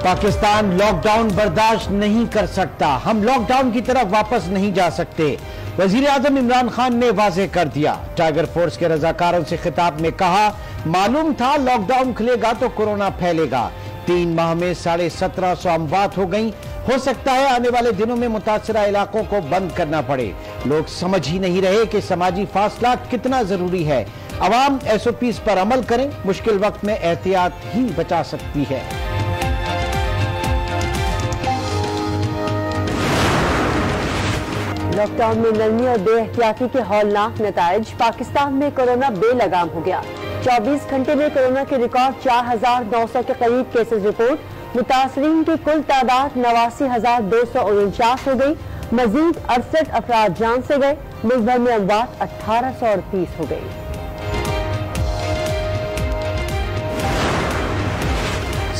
Pakistan lockdown बर्दाश्त नहीं कर सकता, हम लॉकडाउन की तरफ वापस नहीं जा सकते। वजीर आजम इमरान खान ने वाज़ेह कर दिया। टाइगर फोर्स के रजाकारों से खिताब में कहा, मालूम था लॉकडाउन खुलेगा तो कोरोना फैलेगा। 3 माह में 1750 अमवात हो गई। हो सकता है आने वाले दिनों में मुतासरा इलाकों को बंद करना पड़े। लोग समझ ही नहीं रहे कि समाजी फासला कितना जरूरी है। अवाम SOPs पर अमल करें, मुश्किल वक्त में एहतियात ही बचा सकती है। लॉकडाउन में नरमी और बेएहतियाती के हौलनाक नताइज। पाकिस्तान में कोरोना बेलगाम हो गया। 24 घंटे में कोरोना के रिकॉर्ड 4900 के करीब केसेस रिपोर्ट। मुतासरीन की कुल तादाद 89,249 हो गई। मजीद 68 अफराद जान से गए। मुल्क भर में अमवात 1838 हो गई।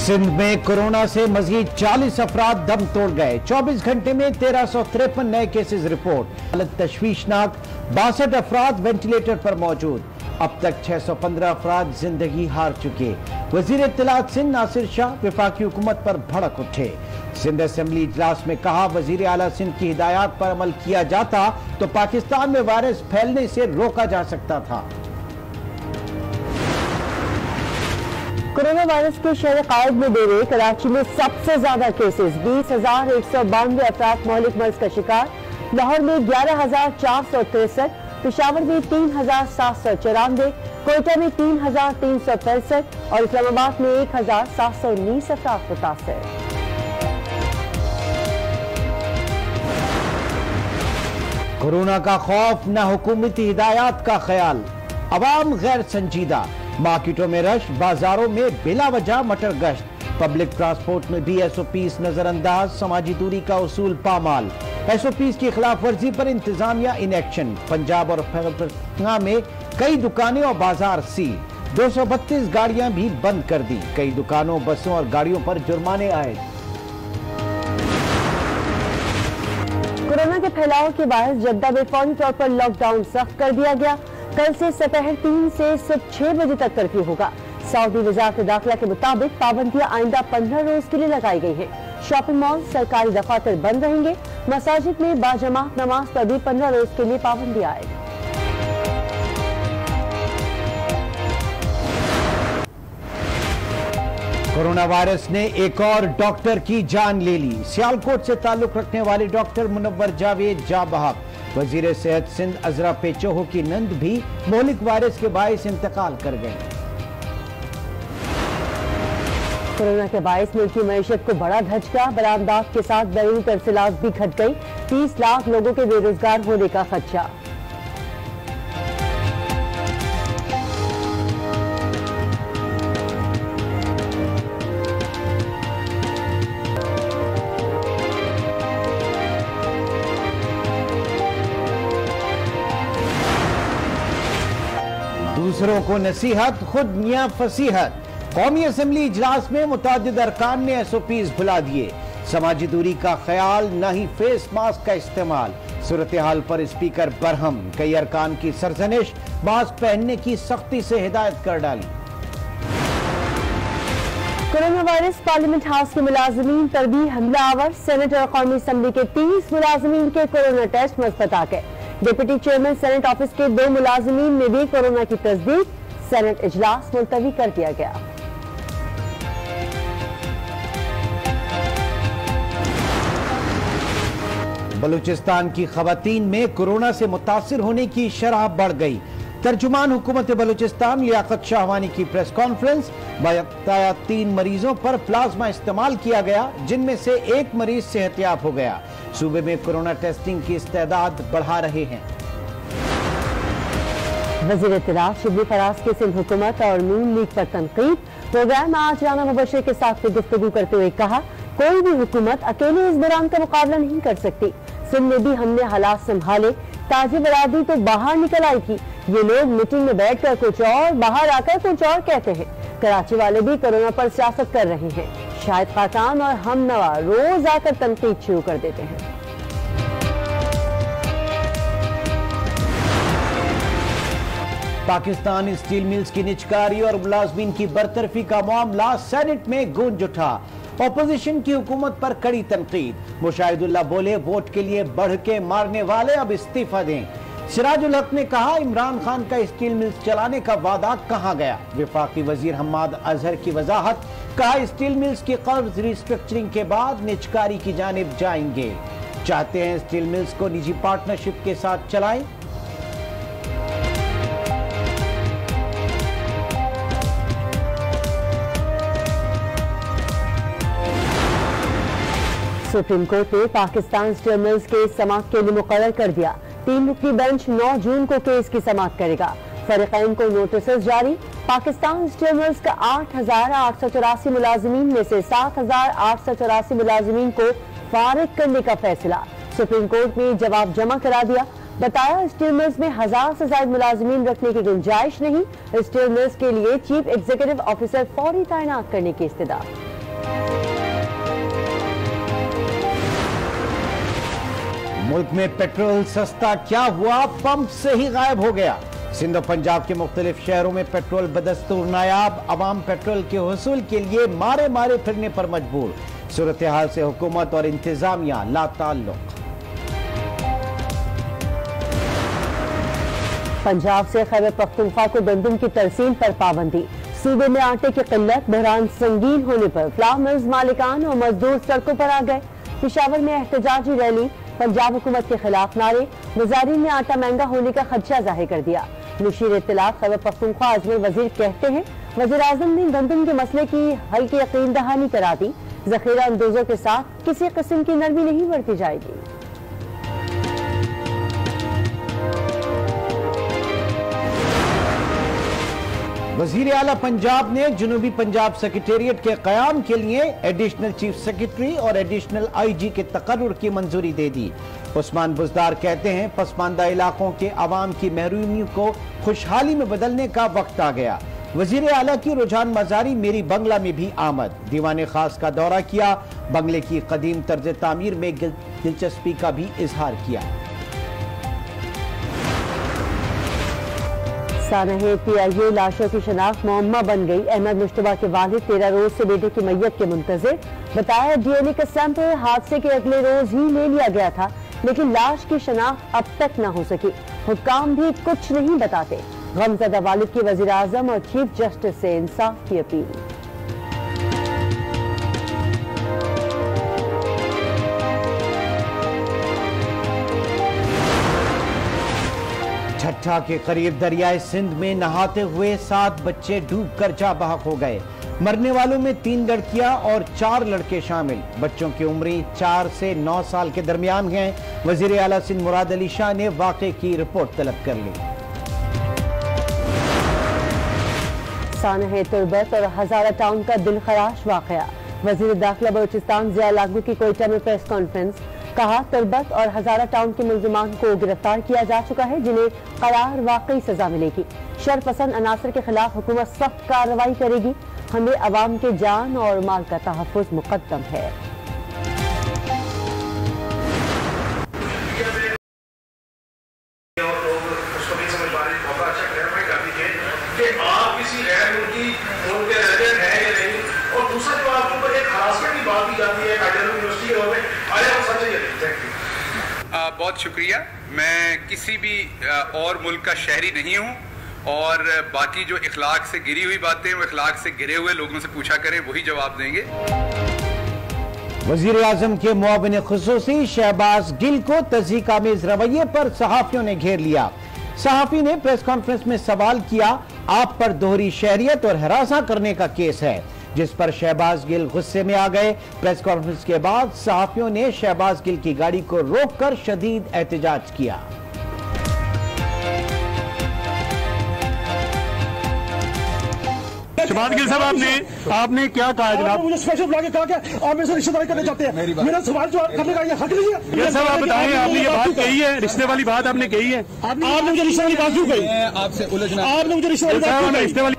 सिंध में कोरोना से मजीद 40 अफराद दम तोड़ गए। 24 घंटे में 1353 नए केसेस रिपोर्ट। हालत तशवीशनाक, 62 अफराद वेंटिलेटर पर मौजूद। अब तक 615 अफराद जिंदगी हार चुके। वजीर इत्तलात सिंध नासिर शाह वफाकी हुकूमत पर भड़क उठे। सिंध असेंबली इजलास में कहा, वजीर आला सिंध की हिदायत पर अमल किया जाता तो पाकिस्तान में वायरस फैलने से रोका जा सकता था। कोरोना वायरस के शहर कायद में डेरे कराची में सबसे ज्यादा केसेस। 20,192 अफराद मौलिक मर्ज का शिकार। लाहौर में 11,463, पेशावर में 3,794, कोयटा में 3,365 और इस्लामाबाद में 1,719 अफराद मुतासर। कोरोना का खौफ, न हुकूमती हिदायत का ख्याल, अवाम गैर संजीदा। मार्केटों में रश, बाजारों में बिला वजह मटर गश्त। पब्लिक ट्रांसपोर्ट में भी SOPs नजरअंदाज। समाजी दूरी का उसूल पामाल। SOPs की खिलाफ वर्जी पर इंतजामिया इन एक्शन। पंजाब और खैबर में कई दुकानें और बाजार सील। 232 गाड़ियां भी बंद कर दी। कई दुकानों, बसों और गाड़ियों पर जुर्माने आए। कोरोना के फैलाव के बाद जद्दा में फौरी तौर पर लॉकडाउन सख्त कर दिया गया। कल से दोपहर 3 से सुबह 6 बजे तक कर्फ्यू होगा। सऊदी वजारत दाखिला के मुताबिक पाबंदियां आइंदा 15 रोज के लिए लगाई गई हैं। शॉपिंग मॉल, सरकारी दफातर बंद रहेंगे। मसाजिद में बाजमात नमाज पर भी 15 रोज के लिए पाबंदी आएगी। कोरोना वायरस ने एक और डॉक्टर की जान ले ली। सियालकोट से ताल्लुक रखने वाले डॉक्टर मुनव्वर जावेद जा बहक। वजीर सेहत सिंध अजरा पेचोहो की नंद भी मौलिक वायरस के बायस इंतकाल कर गए। कोरोना के बायस मुल्क की मईशत को बड़ा धचका। बरामदात के साथ बैरूनी तरसीलात भी घट गई। 30 लाख लोगों के बेरोजगार होने का खदशा। दूसरों को नसीहत, खुद मियां फसीहत। कौमी असेंबली इजलास में मुतादिद अरकान ने SOPs भुला दिए। समाजी दूरी का ख्याल, न ही फेस मास्क का इस्तेमाल। सूरत हाल पर स्पीकर बरहम। कई अरकान की सरजनिश, मास्क पहनने की सख्ती से हिदायत कर डाली। कोरोना वायरस पार्लियामेंट हाउस के मुलाजमीन पर भी हमला आवर। सेनेट और कौमी असेंबली के 30 मुलाजमीन के कोरोना टेस्ट मुस्बत आ गए। डिप्टी चेयरमैन सेनेट ऑफिस के 2 मुलाजमीन में भी कोरोना की तस्दीक। सेनेट इजलास मुलतवी कर दिया गया। बलूचिस्तान की खवातीन में कोरोना से मुतासिर होने की शरह बढ़ गई। तर्जुमान हुकूमत बलूचिस्तान लियाकत शाहवानी की प्रेस कॉन्फ्रेंस। बताया 3 मरीजों पर प्लाज्मा इस्तेमाल किया गया, जिनमें से 1 मरीज सेहतियाब हो गया। सूबे में कोरोना टेस्टिंग की इस्तेदाद बढ़ा रहे हैं। वज़ीर इत्तलात शिबली फराज की सिंध हुकूमत और नून लीग पर तनकीद। प्रोग्राम आज राना मुबश्शिर के साथ गुफ्तगू करते हुए कहा, कोई भी हुकूमत अकेले इस बहरान का मुकाबला नहीं कर सकती। सिंध में भी हमने हालात संभाले। ताजी बरादरी तो बाहर निकल आई थी। ये लोग मीटिंग में बैठकर कुछ और, बाहर आकर कुछ और कहते हैं। कराची वाले भी कोरोना पर सियासत कर रहे हैं। शाहिद खाकान और हमनवा रोज आकर तनकीद शुरू कर देते हैं। पाकिस्तान स्टील मिल्स की निजकारी और मुलाजमीन की बरतरफी का मामला सेनेट में गूंज उठा। ऑपोजिशन की हुकूमत पर कड़ी तनकीद। मुशाहिदुल्लाह बोले, वोट के लिए बढ़ के मारने वाले अब इस्तीफा दें। सिराजुल हक ने कहा, इमरान खान का स्टील मिल्स चलाने का वादा कहां गया। विफाकी वजीर हम्माद अजहर की वजाहत, कहा स्टील मिल्स की कर्ज रिस्ट्रक्चरिंग के बाद निजकारी की जानिब जाएंगे। चाहते हैं स्टील मिल्स को निजी पार्टनरशिप के साथ चलाएं। सुप्रीम कोर्ट ने पाकिस्तान स्टील मिल्स केस समाअत के लिए मुकर्रर कर दिया। 3 रुकनी बेंच 9 जून को केस की समाअत करेगा। फरीकैन को नोटिस जारी। पाकिस्तान स्टील मिल्स का 8,884 मुलाजिमीन में से 7,884 मुलाजिमीन को फारिग करने का फैसला। सुप्रीम कोर्ट ने जवाब जमा करा दिया। बताया, स्टील मिल्स में 1000 से ज्यादा मुलाजिमीन रखने की गुंजाइश नहीं। स्टील मिल्स के लिए चीफ एग्जीक्यूटिव ऑफिसर फौरी तैनात करने की इस्तदा। मुल्क में पेट्रोल सस्ता क्या हुआ, पंप से ही गायब हो गया। सिंध और पंजाब के मुख्तलिफ शहरों में पेट्रोल बदस्तूर नायाब। अवाम पेट्रोल के हुसूल के लिए मारे मारे फिरने पर मजबूर। सूरत हाल से हुकूमत और इंतजामिया लाताल्लुक। पंजाब से खैबर पख्तूनख्वा को गंदम की तरसीम पर पाबंदी। सूबे में आटे की किल्लत, बहरान संगीन होने पर फ्लावर मिल्स मालिकान और मजदूर सड़कों पर आ गए। पेशावर में एहतजाजी रैली, पंजाब हुकूमत के खिलाफ नारे। वजारीन ने आटा महंगा होने का खदशा जाहिर कर दिया। मुशीर इत्तलाफ खैबर पख्तूनख्वा अजमेर वजीर कहते हैं, वज़ीर आज़म ने गंदम के मसले की हल की यकीन दहानी करा दी। जखीरा अंदोजों के साथ किसी किस्म की नरमी नहीं बरती जाएगी। वजीर आला पंजाब ने जनूबी पंजाब सेक्रेटेरिएट के कयाम के लिए एडिशनल चीफ सेक्रेटरी और एडिशनल IG के तकर्रुर की मंजूरी दे दी। उस्मान बुजदार कहते हैं, पसमानदा इलाकों के अवाम की महरूमी को खुशहाली में बदलने का वक्त आ गया। वजीर आला की रुझान मजारी मेरी बंगला में भी आमद। दीवाने खास का दौरा किया। बंगले की कदीम तर्ज तामीर में दिलचस्पी का भी इजहार किया। सानहे PIA लाशों की शनाख्त मुअम्मा बन गई। अहमद मुश्तबा के वालिद 13 रोज से बेटे की मैयत के मुंतजिर। बताया, DNA का सैंपल हादसे के अगले रोज ही ले लिया गया था, लेकिन लाश की शनाख्त अब तक न हो सकी। हुक्काम भी कुछ नहीं बताते। गमज़दा वालिद की वज़ीर आज़म और चीफ जस्टिस से इंसाफ की अपील। ठट्ठा के करीब दरियाए सिंध में नहाते हुए 7 बच्चे डूबकर जा बहक हो गए। मरने वालों में 3 लड़कियां और 4 लड़के शामिल। बच्चों की उम्र 4 से 9 साल के दरमियान है। वजीर आला सिंध मुराद अली शाह ने वाक़े की रिपोर्ट तलब कर ली। सानहे तुर्बत और हजारा टाउन का दिलखराश वाकया। वजीर दाखिला बलूचिस्तान ज़िया लागू की कोयटा में प्रेस कॉन्फ्रेंस। कहा, तुर्बत और हजारा टाउन के मुल्जिमान को गिरफ्तार किया जा चुका है, जिन्हें करार वाकई सजा मिलेगी। शरपसंद अनासर के खिलाफ हुकूमत सख्त कार्रवाई करेगी। हमें अवाम के जान और माल का तहफ़्फ़ुज़ मुक़द्दम है। बहुत शुक्रिया। मैं किसी भी और मुल्क का शहरी नहीं हूँ और बाकी जो इखलाक से गिरी हुई बातें वो इखलाक से गिरे हुए लोगों से पूछा करें, वही जवाब देंगे। वजीर आजम के मुआविन खुसूसी शहबाज गिल को तज़हीक आमेज रवैये पर सहाफियों ने घेर लिया। सहाफी ने प्रेस कॉन्फ्रेंस में सवाल किया, आप पर दोहरी शहरियत और हरासा करने का केस है, जिस पर शहबाज गिल गुस्से में आ गए। प्रेस कॉन्फ्रेंस के बाद सहाफियों ने शहबाज गिल की गाड़ी को रोककर शदीद एहतजाज किया। शहबाज गिल साहब, आपने क्या कहा जनाब? मुझे स्पेशल बुला के कहा कि आप मेरे से रिश्तेदारी करना चाहते हैं। मेरा सवाल जवाब करने का ये हक नहीं है। गिल साहब, आप बताएं, आपने ये बात कही है, रिश्ते वाली बात आपने कही है? आपने मुझे रिश्ते वाली बात क्यों कही? आपसे उलझना, आपने मुझे रिश्ते वाली बात क्यों कही?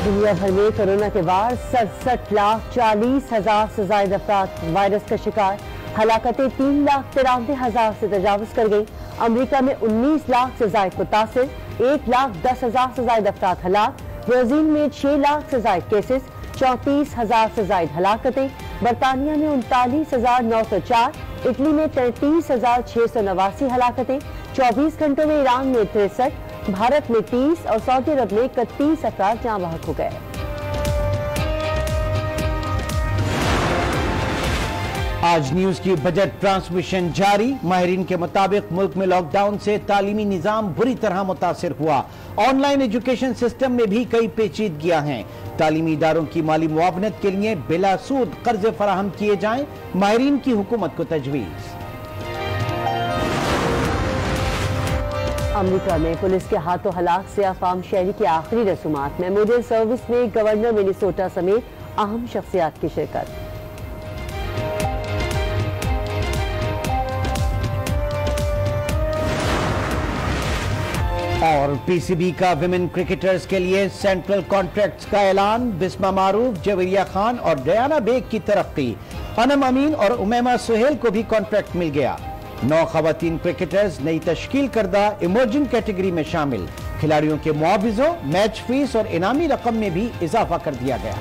दुनिया भर में कोरोना के बाद 67,40,000 से ज्यादा अफराद वायरस का शिकार। हलाकतें 3,93,000 से तजावुज कर गई। अमरीका में 19 लाख से ज्यादा मुतासिर, 1,10,000 से ज्यादा अफराद हलाक। ब्राजील में 6 लाख से ज्यादा केसेस, 34,000 से ज्यादा हलाकतें। बरतानिया में 39,904, इटली में 33,689 हलाकतें। 24 घंटों में ईरान में 63, भारत में 30 और सऊदी अरब में 31 अफराद जाँ बहक हो गए। आज न्यूज की बजट ट्रांसमिशन जारी। माहिरीन के मुताबिक मुल्क में लॉकडाउन से तालीमी निजाम बुरी तरह मुतासिर हुआ। ऑनलाइन एजुकेशन सिस्टम में भी कई पेचीदगियां हैं। तालीमी इदारों की माली मुआवनत के लिए बिला सूद कर्जे फराहम किए जाएं, माहिरीन की हुकूमत को तजवीज। अमेरिका में पुलिस के हाथों हलाक से अफाम शहरी की आखिरी रसूमात। मेमोरियल सर्विस में गवर्नर मिनेसोटा समेत अहम शख्सियात की शिरकत। और पीसीबी का विमेन क्रिकेटर्स के लिए सेंट्रल कॉन्ट्रैक्ट्स का ऐलान। बिस्मा मारूफ, जवेरिया खान और डयाना बेग की तरक्की। अनम अमीन और उमैमा सुहेल को भी कॉन्ट्रैक्ट मिल गया। 9 खवातीन क्रिकेटर्स नई तश्कील करदा इमर्जिंग कैटेगरी में शामिल। खिलाड़ियों के मुआवज़ों, मैच फीस और इनामी रकम में भी इजाफा कर दिया गया।